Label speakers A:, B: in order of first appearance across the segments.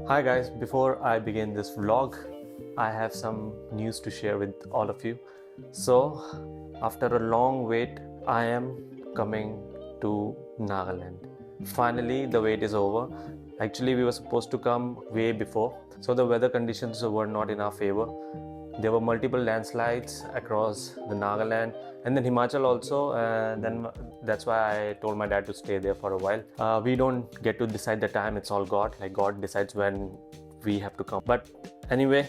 A: Hi guys, before I begin this vlog, I have some news to share with all of you. So, after a long wait, I am coming to Nagaland. Finally, the wait is over. Actually, we were supposed to come way before, so the weather conditions were not in our favor. There were multiple landslides across the Nagaland and then Himachal also. And then that's why I told my dad to stay there for a while. We don't get to decide the time, it's all God. Like God decides when we have to come. But anyway,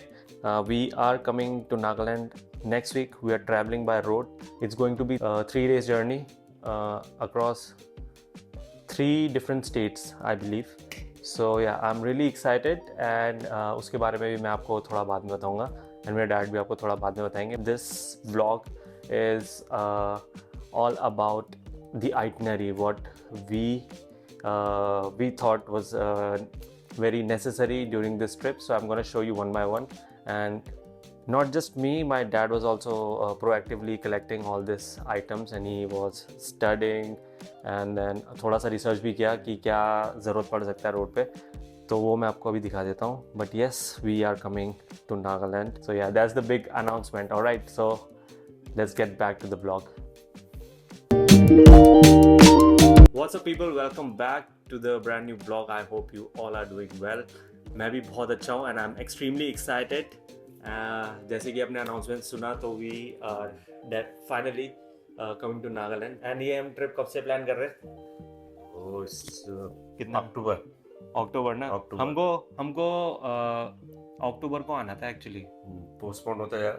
A: we are coming to Nagaland next week. We are traveling by road. It's going to be a 3 days journey across 3 different states, I believe. So yeah, I'm really excited and उसके बारे में भी मैं आपको थोड़ा बाद में बताऊंगा and मेरे डैड भी आपको थोड़ा बाद में बताएंगे. This vlog is all about the itinerary, what we thought was very necessary during this trip. So I'm going to show you one by one. And not just me, my dad was also proactively collecting all these items and he was studying and then थोड़ा सा research भी किया कि क्या ज़रूरत पड़ सकता है रोड पे, तो वो मैं आपको अभी दिखा देता हूँ. But yes, we are coming to Nagaland. So ya that's the big announcement. Alright, so let's get back to the blog. What's up people, welcome back to the brand new vlog. I hope you all are doing well. मैं भी बहुत अच्छा हूँ and I'm extremely excited. जैसे कि आपने announcement सुना तो we are finally coming to Nagaland. And ये हम ट्रिप कब से प्लान कर रहे हैं? कितना? अक्टूबर ना.
B: अक्टूबर.
A: हमको अक्टूबर को आना था एक्चुअली.
B: पोस्टपोन होता है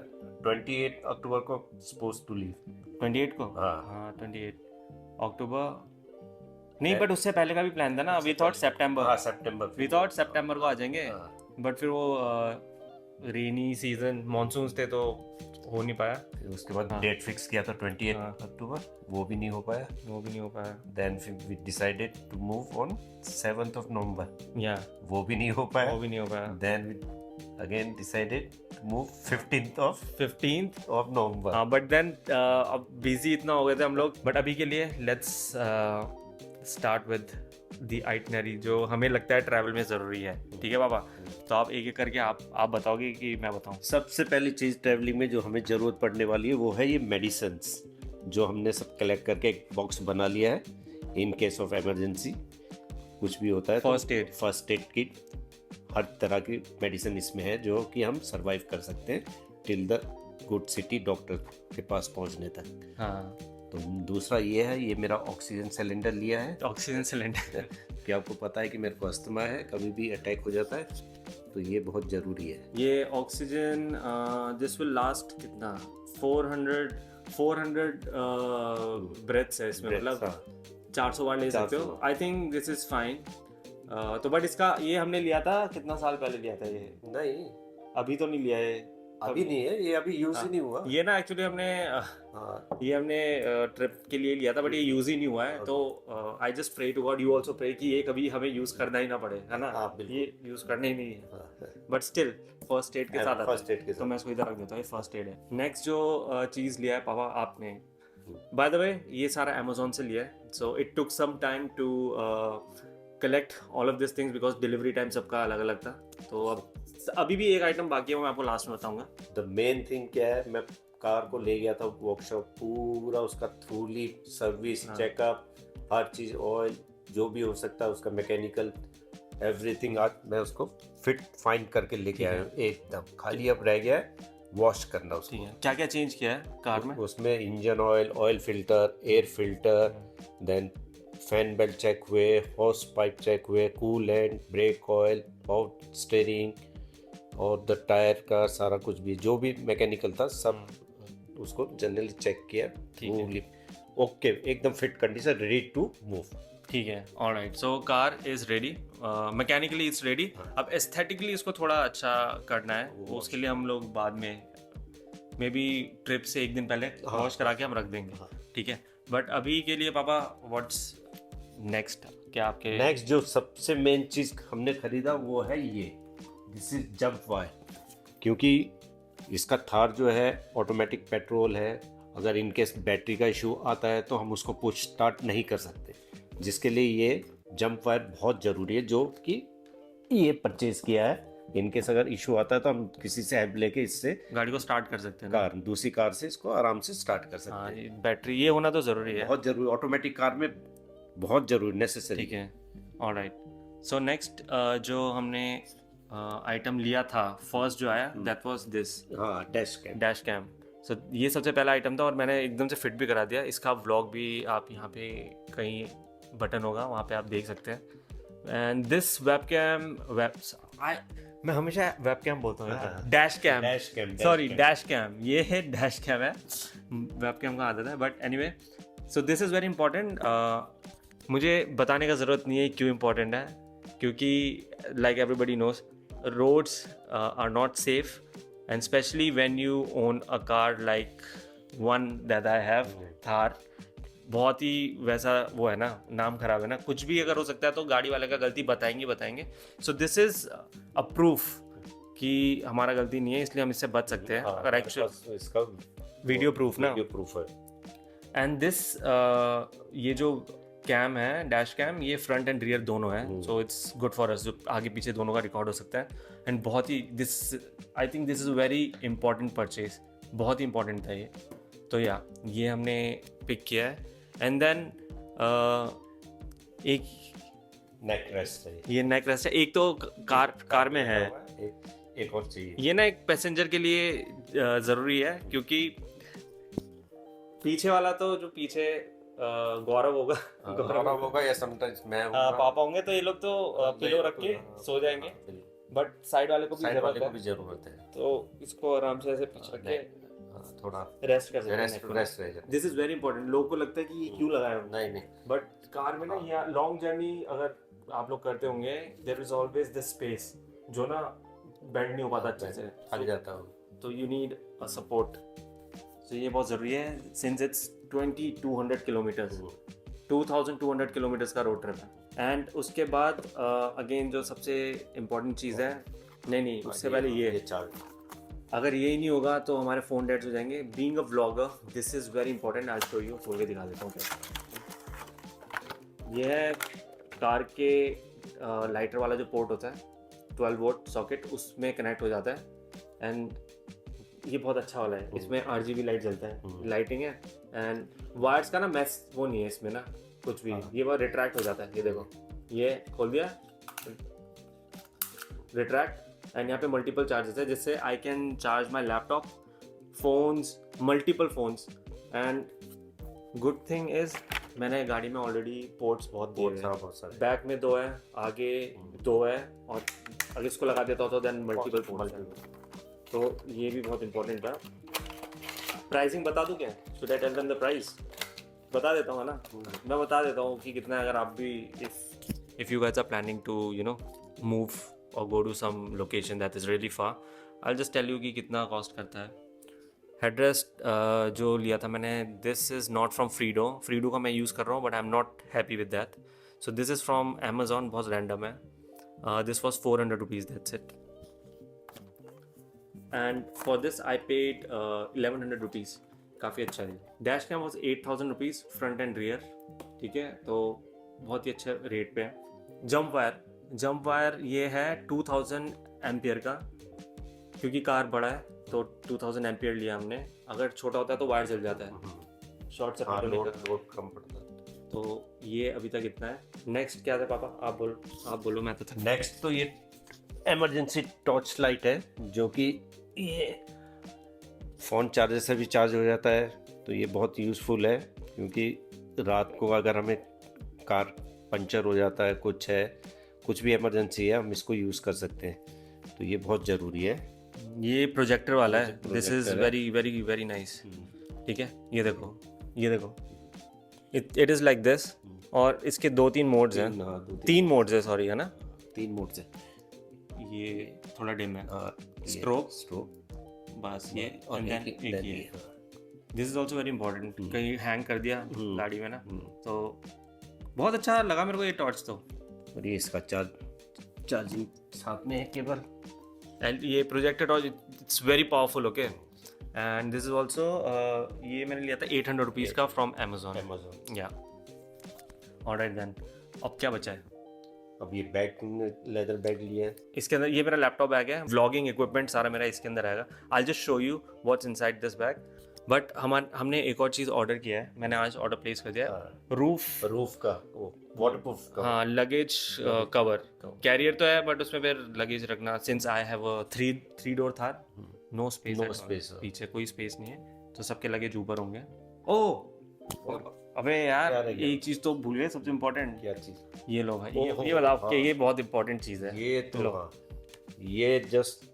B: 28 अक्टूबर को सपोज टू लीव.
A: 28 को. हाँ 28 अक्टूबर नहीं, बट उससे पहले का भी प्लान था ना. We thought September. We thought सितंबर को आ जाएंगे, बट फिर वो रेनी सीजन मॉनसून थे तो हो नहीं पाया.
B: उसके बाद डेट फिक्स किया था 28 अक्टूबर, वो भी नहीं हो पाया. Then we decided to move on 7th of November.
A: या
B: वो भी नहीं हो पाया. Then we again decided to move 15th of November.
A: हाँ, बट देन अब बिजी इतना हो गए थे हम लोग. बट अभी के लिए let's start with the itinerary जो हमें लगता है ट्रैवल में ज़रूरी है. ठीक है पापा, तो आप एक एक करके आप बताओगे कि मैं बताऊं?
B: सबसे पहली चीज़ ट्रैवलिंग में जो हमें ज़रूरत पड़ने वाली है वो है ये मेडिसिन्स, जो हमने सब कलेक्ट करके एक बॉक्स बना लिया है. इन केस ऑफ इमरजेंसी कुछ भी होता है, फर्स्ट एड किट, हर तरह की मेडिसिन इसमें है जो कि हम सरवाइव कर सकते हैं till the good city doctor के पास पहुंचने तक.
A: हाँ.
B: तो दूसरा ये है, ये मेरा ऑक्सीजन सिलेंडर लिया है.
A: ऑक्सीजन सिलेंडर
B: कि आपको पता है कि मेरे को अस्थमा है, कभी भी अटैक हो जाता है, तो ये बहुत ज़रूरी है.
A: ये ऑक्सीजन दिस विल लास्ट कितना 400 ब्रेथ्स है इसमें. मतलब 400 बार ले सकते हो. आई थिंक दिस इज फाइन. तो बट इसका ये हमने लिया था कितना साल पहले लिया था ये?
B: नहीं,
A: अभी तो नहीं लिया है.
B: अभी नहीं है, ये अभी यूज ही नहीं हुआ.
A: ये ना एक्चुअली हमने ट्रिप के लिए लिया था, बट ये यूज ही नहीं हुआ है. तो I just pray to God, you also pray कि ये कभी हमें यूज करना ही ना पड़े, है ना. ये यूज करने ही नहीं है. बट स्टिल फर्स्ट एड के साथ
B: फर्स्ट एड के साथ
A: तो मैं इसको इधर रख देता हूँ. ये फर्स्ट एड है. नेक्स्ट जो चीज़ लिया है पापा आपने, बाय द वे ये सारा अमेजोन से लिया है. So it took some time to collect all of this things because delivery time सबका अलग अलग था. तो अब अभी भी एक आइटम बाकी है, मैं आपको लास्ट में बताऊंगा.
B: द मेन थिंग क्या है, मैं कार को ले गया था वर्कशॉप, पूरा उसका थ्रूली सर्विस, चेकअप, हर चीज़, ऑयल जो भी हो सकता है उसका, मैकेनिकल एवरीथिंग, आज मैं उसको फिट फाइन करके लेके आया हूँ एकदम. खाली अब रह गया है वॉश करना उसको.
A: क्या क्या चेंज किया है कार में?
B: उसमें engine oil filter, air filter, then fan belt check हुए, हॉर्स पाइप चेक हुए, coolant, brake oil, power steering और द टायर का सारा कुछ भी जो भी मैकेनिकल था सब उसको जनरली चेक किया. ओके, एकदम fit condition, ready to move.
A: ठीक है, alright. So car is ready, mechanically it's ready. अब एस्थेटिकली इसको थोड़ा अच्छा करना है, उसके लिए हम लोग बाद में मे बी ट्रिप से एक दिन पहले वॉश करा के हम रख देंगे. ठीक है, बट अभी के लिए पापा व्हाट्स नेक्स्ट? क्या आपके
B: नेक्स्ट जो सबसे मेन चीज़ हमने खरीदा वो है ये, दिस इज जंप वायर. क्योंकि इसका थार जो है ऑटोमेटिक पेट्रोल है, अगर इनकेस बैटरी का इशू आता है तो हम उसको पुश स्टार्ट नहीं कर सकते, जिसके लिए ये जंप वायर बहुत ज़रूरी है, जो कि ये परचेज किया है। इनकेस अगर इशू आता है तो हम किसी से हेल्प लेके इससे
A: गाड़ी को स्टार्ट कर सकते हैं ना।
B: दूसरी कार से इसको आराम से स्टार्ट कर सकते
A: हाँ,
B: हैं।
A: ये बैटरी ये होना तो ज़रूरी है।
B: बहुत जरूरी, ऑटोमेटिक कार में बहुत जरूरी, नेसेसरी।
A: ठीक है, ऑलराइट। सो नेक्स्ट जो हमने आइटम लिया था फर्स्ट जो आया, दैट वाज दिस
B: हाँ, dash cam.
A: Dash cam. So ये सबसे पहला आइटम था और मैंने एकदम से फिट भी करा दिया। इसका व्लॉग भी आप यहाँ पे कहीं बटन होगा वहाँ पे आप देख सकते हैं। एंड दिस वेब कैम मैं हमेशा वेब कैम बोलता हूँ, dash cam,
B: dash cam,
A: sorry dash cam, ये है डैश कैम है, वेब कैम का आदत है। But anyway, so this is very important. मुझे बताने का ज़रूरत नहीं है क्यों इम्पोर्टेंट है, क्योंकि like everybody knows roads are not safe, and especially when you own a car like one that I have, Thar, बहुत ही वैसा वो है ना, नाम खराब है ना, कुछ भी अगर हो सकता है तो गाड़ी वाले का गलती बताएंगे। So this is a proof कि हमारा गलती नहीं है, इसलिए हम इससे बच सकते हैं। अगर एक्चुअल
B: इसका
A: वीडियो प्रूफ ना,
B: वीडियो प्रूफ है।
A: एंड दिस ये जो कैम है डैश कैम, ये फ्रंट एंड रियर दोनों है। So it's good for us, जो आगे पीछे दोनों का रिकॉर्ड हो सकता है। एंड बहुत ही I think this is very important purchase, बहुत ही इंपॉर्टेंट था ये। तो या ये हमने पिक किया है। एंड देन एक
B: नेक रेस्ट है,
A: ये नेक रेस्ट है, एक तो कार में है,
B: एक और चाहिए।
A: ये ना एक पैसेंजर के लिए ज़रूरी है, क्योंकि पीछे वाला तो जो पीछे गौरव होगा
B: या समटाइम्स मैं
A: पापा होंगे, तो ये लोग तो पिलो रख के सो जाएंगे, बट साइड वाले को भी
B: जरूरत है,
A: तो इसको आराम से ऐसे पीछे रख के
B: थोड़ा
A: रेस्ट कर सकते हैं।
B: रेस्ट रह जाता।
A: This is very important. लोगों को लगता है कि ये क्यों लगाया है,
B: नहीं,
A: बट कार में ना ये लॉन्ग जर्नी अगर आप लोग करते होंगे, there is always this space जो ना बेंड नहीं हो पाता अच्छे से,
B: थक जाता हूँ,
A: तो यू नीड अ सपोर्ट। तो ये बहुत ज़रूरी है, सिंस इट्स 2200 किलोमीटर्स, 2200 किलोमीटर्स का रोड ट्रिप है। एंड उसके बाद अगेन जो सबसे इम्पोर्टेंट चीज़ है, नहीं उससे पहले ये
B: चार्ज,
A: अगर ये ही नहीं होगा तो हमारे फ़ोन डेड्स हो जाएंगे। Being a vlogger, this is very important. आज शो यू, खोल के दिखा देता हूँ क्या। ये है कार के लाइटर वाला जो पोर्ट होता है, 12 वोल्ट सॉकेट, उसमें कनेक्ट हो जाता है। एंड ये बहुत अच्छा वाला है, इसमें RGB लाइट जलता है, लाइटिंग है। एंड वायर्स का ना मैस वो नहीं है इसमें ना कुछ भी, ये वो रिट्रैक्ट हो जाता है। ये देखो, ये खोल दिया, रिट्रैक्ट। एंड यहाँ पे मल्टीपल चार्जेस है, जिससे आई can charge my laptop, phones, multiple phones. And good thing is मैंने गाड़ी में ऑलरेडी पोर्ट्स बहुत दिए हैं, बैक में 2 है, आगे 2 है, और अगर इसको लगा देता हो तो देन मल्टीपल पोर्ट्स। तो ये भी बहुत इंपॉर्टेंट था। प्राइसिंग बता दूं क्या? Should I tell them the price? बता देता हूँ ना, मैं बता देता हूँ कि कितना है। अगर आप भी if you guys are planning to move और go to some location that is really far, I will just tell you कि कितना कॉस्ट करता है। हेडरेस्ट जो लिया था मैंने, दिस इज़ नॉट फ्रॉम फ्रीडो का मैं यूज़ कर रहा हूँ, but I am not happy with that, so this is from Amazon, बहुत रैंडम है। This was 400 rupees, that's it. And for this I paid 1100 rupees, काफ़ी अच्छा है। Dash cam was 8000 rupees, front and rear, ठीक है, तो बहुत ही अच्छे रेट पे है। जंप वायर ये है 2000 एम्पियर का, क्योंकि कार बड़ा है तो 2000 एम्पियर लिया हमने। अगर छोटा होता है तो वायर जल जाता है, शॉर्ट सर्किट
B: लोड कम पड़ता है।
A: तो ये अभी तक इतना है। नेक्स्ट क्या था पापा, आप बोलो, मैं तो था।
B: नेक्स्ट तो ये इमरजेंसी टॉर्च लाइट है, जो कि ये फ़ोन चार्जर से भी चार्ज हो जाता है, तो ये बहुत यूज़फुल है, क्योंकि रात को अगर हमें कार पंचर हो जाता है, कुछ भी इमरजेंसी है, हम इसको यूज़ कर सकते हैं, तो ये बहुत ज़रूरी है।
A: ये प्रोजेक्टर वाला है, this is very very very nice, ठीक है। ये देखो इट इज़ लाइक दिस, और इसके 2-3 मोड्स हैं, 3 मोड्स है, सॉरी, है ना,
B: 3 मोड्स है।
A: ये थोड़ा डिम है, स्ट्रोक बस ये, और देन एक ये। This is also very important, कहीं हैंग कर दिया गाड़ी में ना, तो बहुत अच्छा लगा मेरे को ये टॉर्च। तो
B: और ये इसका चार्जिंग साथ में है केबल,
A: एंड ये projector torch, it's very powerful, okay. And this is also, ये मैंने लिया था 800 रुपीज़ का फ्रॉम अमेजोन, या ऑलराइट देन। अब क्या बचा है?
B: अब ये बैग, लेदर बैग लिया है।
A: इसके अंदर ये मेरा लैपटॉप बैग है, व्लॉगिंग इक्विपमेंट सारा मेरा इसके अंदर आएगा। I just show you what's inside this bag. But हमने एक और चीज़ ऑर्डर किया है, मैंने आज ऑर्डर प्लेस कर दिया है,
B: रूफ का वो वाटरप्रूफ का।
A: हाँ, लगेज कवर। कैरियर तो है बट उसमें फिर लगेज रखना, since I have three door Thar, no space,
B: No space,
A: पीछे कोई स्पेस नहीं है, तो सबके लगेज ऊपर होंगे। ओ अबे यार,
B: क्या रह गया?
A: एक चीज तो भूल गए, सबसे इम्पोर्टेंट।
B: क्या चीज?
A: ये लो भाई,
B: ओहो,
A: ये बताओ
B: हाँ।
A: कि ये बहुत इम्पोर्टेंट चीज है।
B: ये तो
A: लो।
B: हाँ, ये जस्ट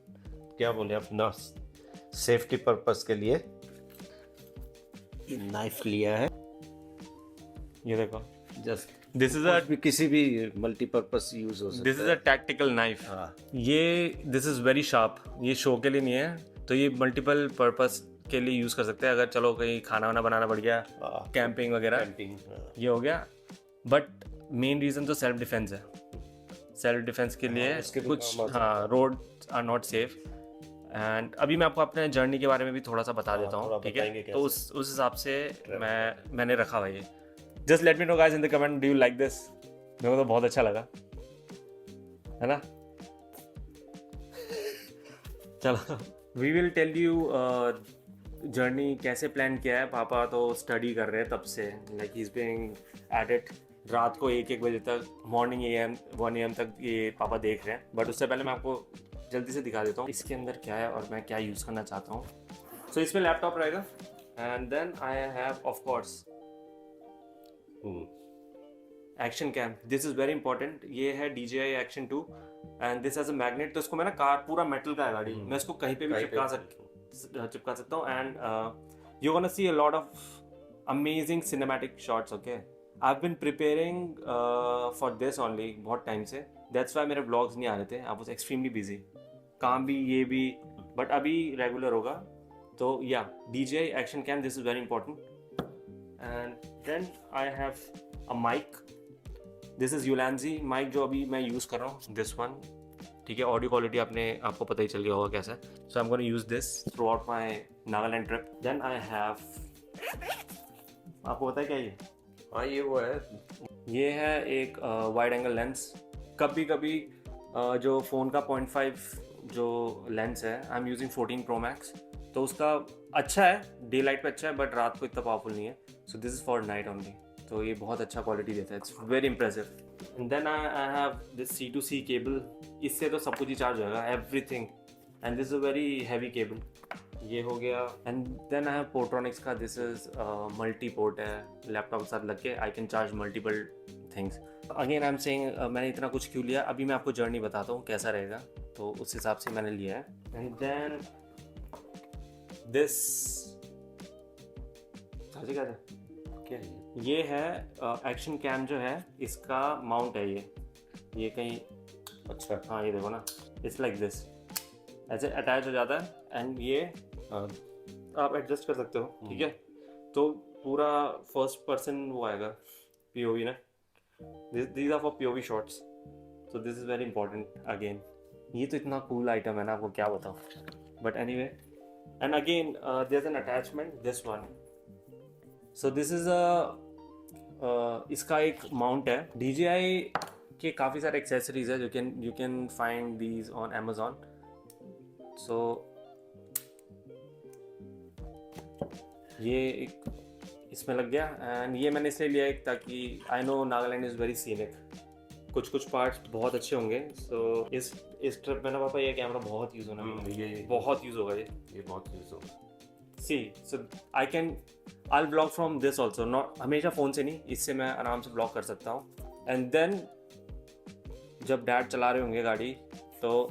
B: क्या बोले अपना सेफ्टी पर्पस के लिए नाइफ लिया है।
A: ये देखो,
B: जस्ट
A: दिस इज अ
B: भी किसी भी मल्टीपर्पस यूज हो सकता
A: this is a tactical knife.
B: हाँ।
A: ये दिस इज वेरी शार्प, ये शो के लिए नहीं है, तो ये मल्टीपल पर्पस के लिए यूज कर सकते हैं। अगर चलो कहीं खाना वाना बनाना पड़ गया, कैंपिंग वगैरह,
B: कैंपिंग,
A: ये हो गया। बट मेन रीजन तो सेल्फ डिफेंस है। सेल्फ डिफेंस के लिए
B: उसके भी
A: कुछ,
B: काम आ
A: हाँ, road are not safe. And अभी मैं आपको अपने जर्नी के बारे में भी थोड़ा सा बता देता
B: थोड़ा
A: हूँ, ठीक
B: बताएंगे
A: है?
B: कैसे।
A: तो उस हिसाब से मैंने रखा हुआ ये। Just let me know guys in the comment, do you like this? मेरे को तो बहुत अच्छा लगा, है ना? चलो, we will tell you journey कैसे प्लान किया है। पापा तो स्टडी कर रहे हैं तब से, like he is being at it. रात को 1 बजे तक, मॉर्निंग AM 1 AM तक ये पापा देख रहे हैं। बट उससे पहले मैं आपको जल्दी से दिखा देता हूँ इसके अंदर क्या है और मैं क्या यूज़ करना चाहता हूँ। सो इसमें लैपटॉप रहेगा, and then I have of course action cam. This is very important. ये है DJI Action 2 and this has a magnet. तो इसको मैं ना, कार पूरा मेटल का है गाड़ी, मैं इसको कहीं पे भी चिपका सकता हूँ। And you gonna see a lot of amazing cinematic shots. Okay, I have been preparing for this only बहुत टाइम से। दैट्स वाई मेरे ब्लॉग्स नहीं आ रहे थे, आई वाज एक्सट्रीमली बिजी, काम भी ये भी, बट अभी रेगुलर होगा। तो या DJI Action Cam, this is very important. And then I have a mic. This is Ulanzi mic जो अभी मैं यूज़ कर रहा हूँ, दिस वन, ठीक है? ऑडियो क्वालिटी आपको पता ही चल गया होगा कैसा है। So I am gonna use this throughout my Nagaland trip. Then I have, आपको पता है क्या ये?
B: हाँ, ये वो है।
A: ये है एक वाइड एंगल लेंस। कभी कभी जो फ़ोन का 0.5 जो लेंस है, I am using 14 Pro Max, तो उसका अच्छा है, डे लाइट पे अच्छा है, बट रात को इतना पावरफुल नहीं है। So this is for night only. तो ये बहुत अच्छा क्वालिटी देता है, it's very impressive. And then I have this C2C cable. इससे तो सब कुछ ही चार्ज होगा, everything. And this is a very heavy cable. ये हो गया। And then I have Portronics का, दिस इज मल्टी पोर्ट है, लैपटॉप के साथ लग के I can charge multiple things. Again I am saying, मैंने इतना कुछ क्यों लिया, अभी मैं आपको जर्नी बताता हूँ कैसा रहेगा, तो उस हिसाब से मैंने लिया है। एंड देन दिस
B: क्या है
A: ये है एक्शन कैम जो है, इसका माउंट है ये कहीं,
B: अच्छा,
A: हाँ ये देखो ना, इट्स लाइक दिस, ऐसे अटैच हो जाता है। एंड ये आप एडजस्ट कर सकते हो, ठीक है? तो पूरा फर्स्ट पर्सन वो आएगा, POV ना, these are for POV shots, so this is very important again। ये तो इतना कूल आइटम है ना, आपको क्या बताऊँ, but anyway, and again there's an attachment, this one, so this is a इसका एक माउंट है। DJI के काफ़ी सारे एक्सेसरीज है, you can find these on Amazon। सो ये एक इसमें लग गया, एंड ये मैंने इसलिए लिया एक, ताकि I know Nagaland is very scenic, कुछ पार्ट्स बहुत अच्छे होंगे। सो इस ट्रिप में ना पापा ये कैमरा बहुत यूज़ होना,
B: ये
A: बहुत यूज़ होगा
B: ये बहुत यूज होगा।
A: सी, सो I'll vlog from this also, not हमेशा फ़ोन से नहीं, इससे मैं आराम से ब्लॉग कर सकता हूँ। एंड देन जब डैड चला रहे होंगे गाड़ी, तो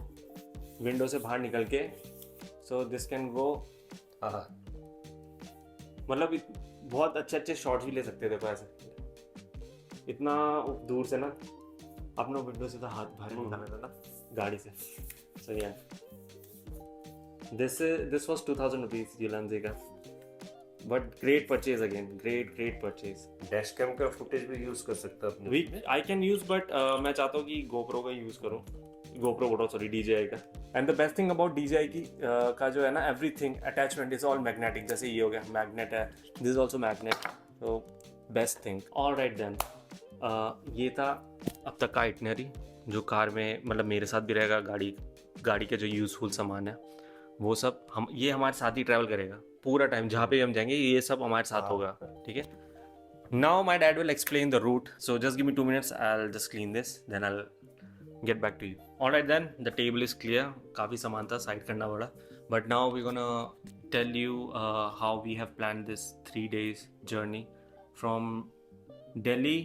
A: विंडो से बाहर निकल के, सो दिस कैन गो,
B: हाँ,
A: मतलब बहुत अच्छे शॉट्स भी ले सकते थे। देखो ऐसे इतना दूर से ना, अपना विंडो से तो हाथ बाहर निकालना था ना गाड़ी से। सो या दिस वाज 2000 रुपीज़ यूलांजी का, but great purchase again, great purchase.
B: Dash cam का फुटेज भी यूज कर सकता है अपने।
A: आई कैन यूज, बट मैं चाहता हूँ कि GoPro का यूज़ करूँ, GoPro बोलो, सॉरी, DJI का। And the best thing about DJI की का जो है ना, everything attachment is all magnetic. जैसे ये हो गया मैग्नेट है, दिस इज ऑल्सो मैग्नेट, तो best thing. All right then, ये था अब तक का आइटनरी जो कार में मतलब मेरे साथ भी रहेगा। गाड़ी के जो यूज़फुल सामान है वो सब ये हमारे साथ ही ट्रैवल करेगा पूरा टाइम, जहाँ पे भी हम जाएंगे ये सब हमारे साथ होगा, ठीक है। Now my dad will explain the route, so just give me 2 minutes, I just clean this then I get back to you. Alright then, the table is clear, काफ़ी सामान था, साइड करना पड़ा, but now we gonna tell you how we have plan this 3 days journey from Delhi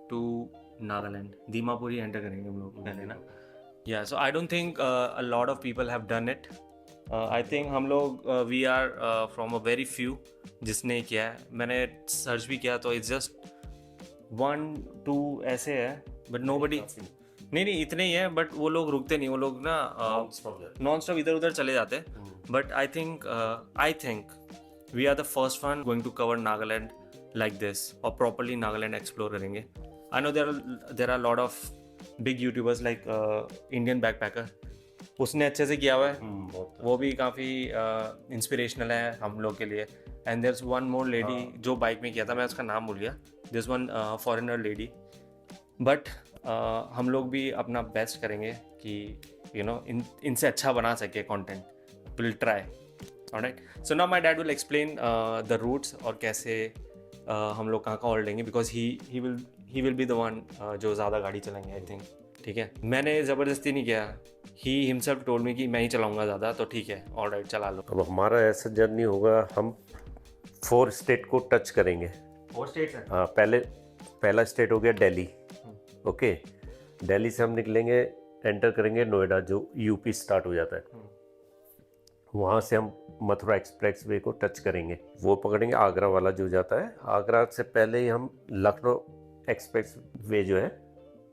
A: to Nagaland. Dimapur ही enter करेंगे हम लोग पहले ना। या so I don't think a lot of people have done it. I think हम लोग we are from a very few जिसने किया है। मैंने सर्च भी किया तो इट्स जस्ट 1-2 ऐसे है, बट नोबडी। नहीं इतने ही है, बट वो लोग रुकते नहीं, वो लोग ना नॉन स्टॉप इधर उधर चले जाते हैं। But I think we are the first one going to cover Nagaland like this, और प्रॉपरली नागालैंड एक्सप्लोर करेंगे। I know there are lot of big YouTubers like Indian backpacker, उसने अच्छे से किया हुआ है, वो भी काफ़ी इंस्पिरेशनल है हम लोग के लिए। And there is one more lady जो बाइक में किया था, मैं उसका नाम भूल गया, this one foreigner lady. But हम लोग भी अपना बेस्ट करेंगे कि यू नो इनसे अच्छा बना सके content. Will try. Alright, so now my dad will explain the routes और कैसे हम लोग कहाँ हॉल्ट लेंगे, because he will be the one जो ज़्यादा गाड़ी चलाएंगे आई थिंक, ठीक है। मैंने ज़बरदस्ती नहीं किया, ही हिमसेल्फ टोल्ड मी कि मैं ही चलाऊंगा ज़्यादा, तो ठीक है ऑलराइट चला लो।
B: अब हमारा ऐसा जर्नी होगा, हम 4 स्टेट को टच करेंगे।
A: 4 states हैं?
B: हाँ, पहला स्टेट हो गया दिल्ली। ओके, दिल्ली से हम निकलेंगे, एंटर करेंगे नोएडा, जो यूपी स्टार्ट हो जाता है। वहाँ से हम मथुरा एक्सप्रेस वे को टच करेंगे, वो पकड़ेंगे आगरा वाला जो जाता है। आगरा से पहले ही हम लखनऊ एक्सप्रेस वे जो है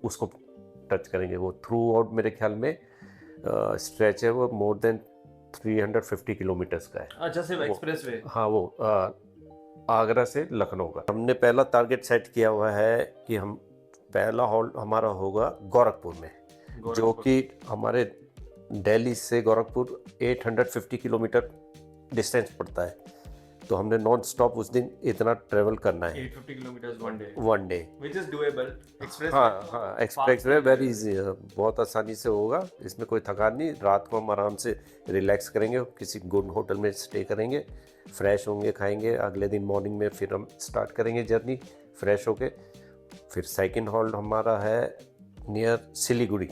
B: उसको टच करेंगे। वो थ्रू आउट मेरे ख्याल में स्ट्रेच है, वो मोर देन 350 किलोमीटर्स का है।
A: अच्छा, सिर्फ एक्सप्रेस वे?
B: हाँ, वो आगरा से लखनऊ का। हमने पहला टारगेट सेट किया हुआ है कि हम पहला हॉल्ट हमारा होगा गोरखपुर में, जो कि हमारे दिल्ली से गोरखपुर 850 किलोमीटर डिस्टेंस पड़ता है। तो हमने नॉन स्टॉप उस दिन इतना ट्रेवल करना है,
A: 850 kilometres one day,
B: which
A: is doable. Express
B: हाँ, एक्सप्रेस वे वेरी इजी, बहुत आसानी से होगा, इसमें कोई थकान नहीं। रात को हम आराम से रिलैक्स करेंगे, किसी गुड होटल में स्टे करेंगे, फ्रेश होंगे, खाएंगे। अगले दिन मॉर्निंग में फिर हम स्टार्ट करेंगे जर्नी फ्रेश होके। फिर सेकंड हॉल्ट हमारा है नियर सिलीगुड़ी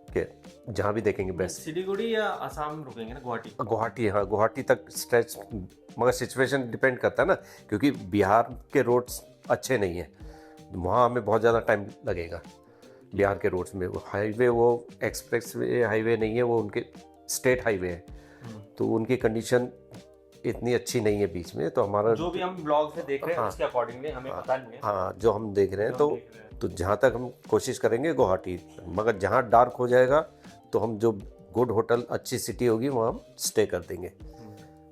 B: के, जहाँ भी देखेंगे बेस्ट।
A: सिलीगुड़ी या असम रुकेंगे ना?
B: गुवाहाटी, हाँ, गुवाहाटी तक स्ट्रेच, मगर सिचुएशन डिपेंड करता है ना, क्योंकि बिहार के रोड्स अच्छे नहीं हैं, वहाँ हमें बहुत ज़्यादा टाइम लगेगा। बिहार के रोड्स में वो हाईवे, वो एक्सप्रेस वे हाईवे नहीं है, वो उनके स्टेट हाईवे है, तो उनकी कंडीशन इतनी अच्छी नहीं है बीच में। तो हमारा
A: जो भी हम ब्लॉग से देख रहे हैं उसके अकॉर्डिंगली हमें पता नहीं है।
B: हाँ, जो हम देख रहे हैं, तो जहाँ तक हम कोशिश करेंगे गुवाहाटी, मगर जहाँ डार्क हो जाएगा तो हम जो गुड होटल, अच्छी सिटी होगी, वहाँ हम स्टे कर देंगे।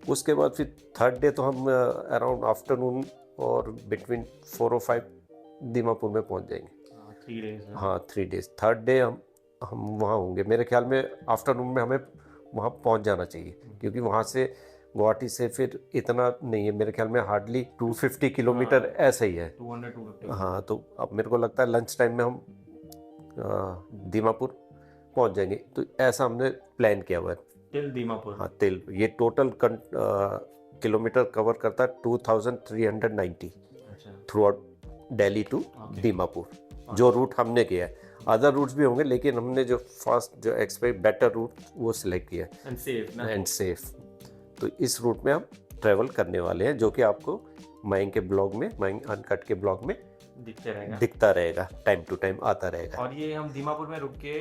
B: उसके बाद फिर थर्ड डे तो हम अराउंड आफ्टरनून और बिटवीन 4 और 5 दीमापुर में पहुँच जाएंगे।
A: 3 days।
B: हाँ, 3 days। थर्ड डे हम वहाँ होंगे, मेरे ख्याल में आफ्टरनून में हमें वहाँ पहुँच जाना चाहिए, क्योंकि वहाँ से गुवाहाटी से फिर इतना नहीं है, मेरे ख्याल में हार्डली 250 किलोमीटर ऐसा ही है।
A: 200-250।
B: हाँ, तो अब मेरे को लगता है लंच टाइम में हम दीमापुर पहुंच जाएंगे। तो ऐसा हमने प्लान किया हुआ है।
A: टिल दीमापुर? हाँ,
B: टिल। ये टोटल किलोमीटर कवर करता है 2390 throughout Delhi to Dimapur, जो रूट हमने किया है। अदर रूट्स भी होंगे, लेकिन हमने जो फास्ट, जो एक्सपेक्ट बेटर रूट वो सिलेक्ट किया है, एंड सेफ। तो इस रूट में हम ट्रैवल करने वाले हैं, जो कि आपको मयंक के ब्लॉग में, मयंक अनकट के ब्लॉग में दिखता रहेगा, टाइम टू टाइम आता रहेगा।
A: और ये हम दीमापुर में रुक के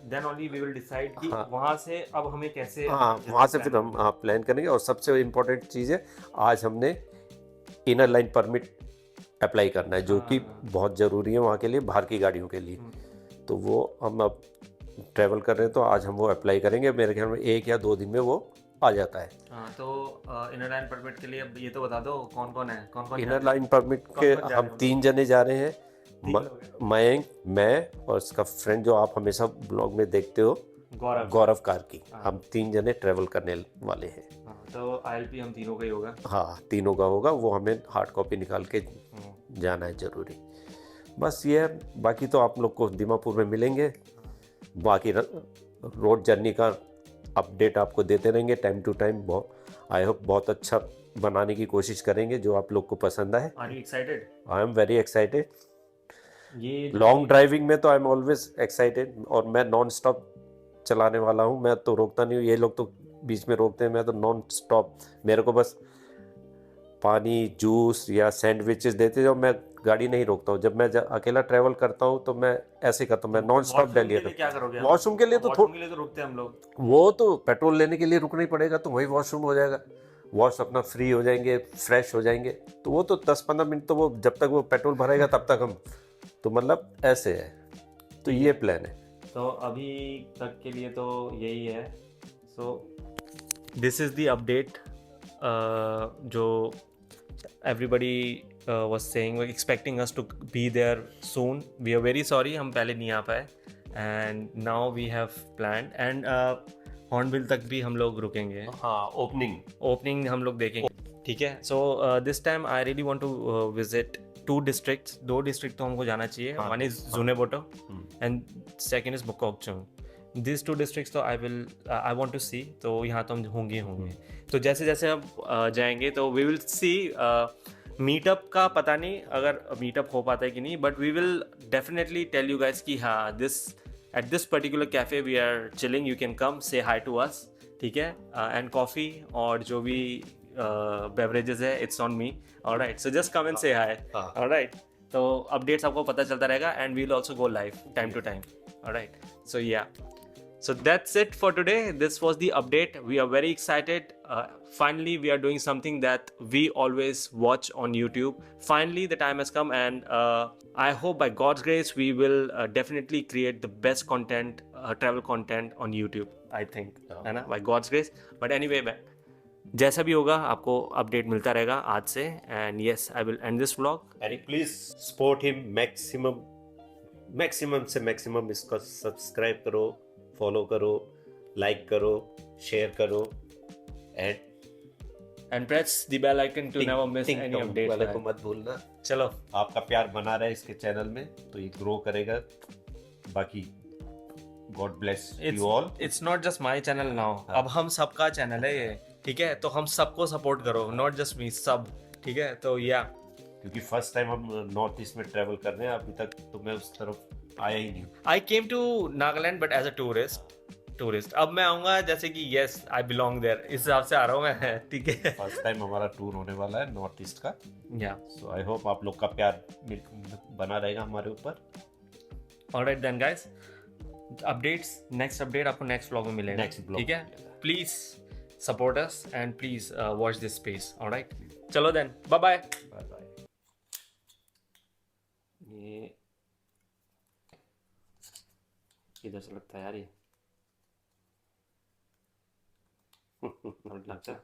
A: then only we will decide कि वहाँ से अब हमें कैसे,
B: वहाँ से फिर हम प्लान करेंगे। और सबसे इम्पोर्टेंट चीज़ है, आज हमने इनर लाइन परमिट अप्लाई करना है, जो कि बहुत ज़रूरी है वहाँ के लिए, बाहर की गाड़ियों के लिए। तो वो हम अब ट्रैवल कर रहे हैं, तो आज हम वो अप्लाई करेंगे। मेरे ख्याल में 1 या 2 दिन में वो आ जाता है।
A: हाँ, तो इनर लाइन परमिट के लिए अब ये तो बता दो कौन कौन है?
B: इनर लाइन परमिट के हम 3 जने जा रहे हैं, मयंक, मैं और उसका फ्रेंड जो आप हमेशा ब्लॉग में देखते हो, गौरव कार्की। हम 3 जने ट्रैवल करने वाले हैं।
A: तो ILP हम तीनों का ही होगा?
B: हाँ, तीनों का होगा। वो हमें हार्ड कॉपी निकाल के जाना है, जरूरी। बस ये है, बाकी तो आप लोग को दीमापुर में मिलेंगे, बाकी रोड जर्नी का अपडेट आपको देते रहेंगे time to time. I hope बहुत अच्छा बनाने की कोशिश करेंगे जो आप लोग को पसंद आए।
A: Are you excited?
B: I am very excited.
A: ये
B: लॉन्ग ड्राइविंग में तो आई एम ऑलवेज एक्साइटेड, और मैं नॉन स्टॉप चलाने वाला हूँ, मैं तो रोकता नहीं हूँ। ये लोग तो बीच में रोकते हैं, मैं तो नॉन स्टॉप। मेरे को बस पानी, जूस या सैंडविचेस देते जाओ, मैं गाड़ी नहीं रोकता हूँ। जब मैं अकेला ट्रैवल करता हूँ तो मैं ऐसे करता हूँ, मैं नॉन स्टॉप
A: वॉशरूम
B: दिल्ली
A: के लिए क्या करोगे?
B: वॉशरूम के लिए तो
A: वॉशरूम के लिए तो रुकते हैं हम लोग।
B: वो तो पेट्रोल लेने के लिए रुकना ही पड़ेगा, तो वही वॉशरूम हो जाएगा। वॉश अपना फ्री हो जाएंगे, फ्रेश हो जाएंगे, तो वो तो 10-15 मिनट तो वो जब तक वो पेट्रोल भरेगा तब तक हम, तो मतलब ऐसे है। तो ये प्लान है।
A: तो अभी तक के लिए तो यही है। So this is the update जो everybody was saying, were expecting us to be there soon. We are very sorry हम पहले नहीं आ पाए, and now we have planned, and hornbill तक भी हम लोग रुकेंगे।
B: हाँ,
A: ओपनिंग हम लोग देखेंगे, ठीक है। So this time I really want to visit 2 districts. 2 district तो हमको जाना चाहिए। One is Zunheboto and second is Mokokchung. This 2 districts तो आई वांट टू सी। तो यहाँ तो हम होंगे। तो जैसे जैसे अब जाएंगे तो वी विल सी। मीटअप का पता नहीं अगर मीटअप हो पाता है कि नहीं, but we will definitely tell you guys कि हाँ, this at this particular cafe we are chilling, you can come say hi to us, ठीक है। एंड कॉफ़ी और जो भी बेवरेजेस है, it's on me, alright. So just come and say hi, alright. तो updates आपको पता चलता रहेगा, and we will also go live time to time, alright. So ya, so that's it for today. This was the update. We are very excited. Finally we are doing something that we always watch on YouTube. Finally the time has come, and I hope by God's grace we will definitely create the best content, travel content on YouTube, I think, है ना, by God's grace. But anyway, जैसा भी होगा आपको update मिलता रहेगा आज से। And yes, I will end this vlog.
B: And please support him maximum से maximum इसको सब्सक्राइब करो, फॉलो करो, लाइक करो, शेयर करो,
A: and press the bell icon to never miss any updates
B: वाले को मत भूलना।
A: चलो,
B: आपका प्यार बना रहे इसके चैनल में, तो ये ग्रो करेगा। बाकी God bless you all.
A: It's not just my channel now, अब हम सबका चैनल है ये, ठीक है। तो हम सबको सपोर्ट करो, नॉट जस्ट मी, सब, ठीक है। तो या,
B: क्योंकि फर्स्ट टाइम हम नॉर्थ ईस्ट में ट्रैवल कर रहे हैं, अभी तक तो मैं उस तरफ आया ही नहीं।
A: I came to Nagaland but as a tourist. अब मैं आऊंगा जैसे कि यस आई बिलोंग देयर, इस हिसाब से आ रहा हूँ मैं, ठीक है।
B: फर्स्ट टाइम हमारा टूर होने वाला है नॉर्थ ईस्ट का।
A: या,
B: सो आई होप आप लोग का प्यार बना रहेगा हमारे ऊपर।
A: Alright then guys, updates, next update आपको नेक्स्ट व्लॉग में मिलेगा, ठीक है। Please support us and please watch this space, alright. चलो देन, बाय बाय। ये किधर से लगता है यार ये? लगता है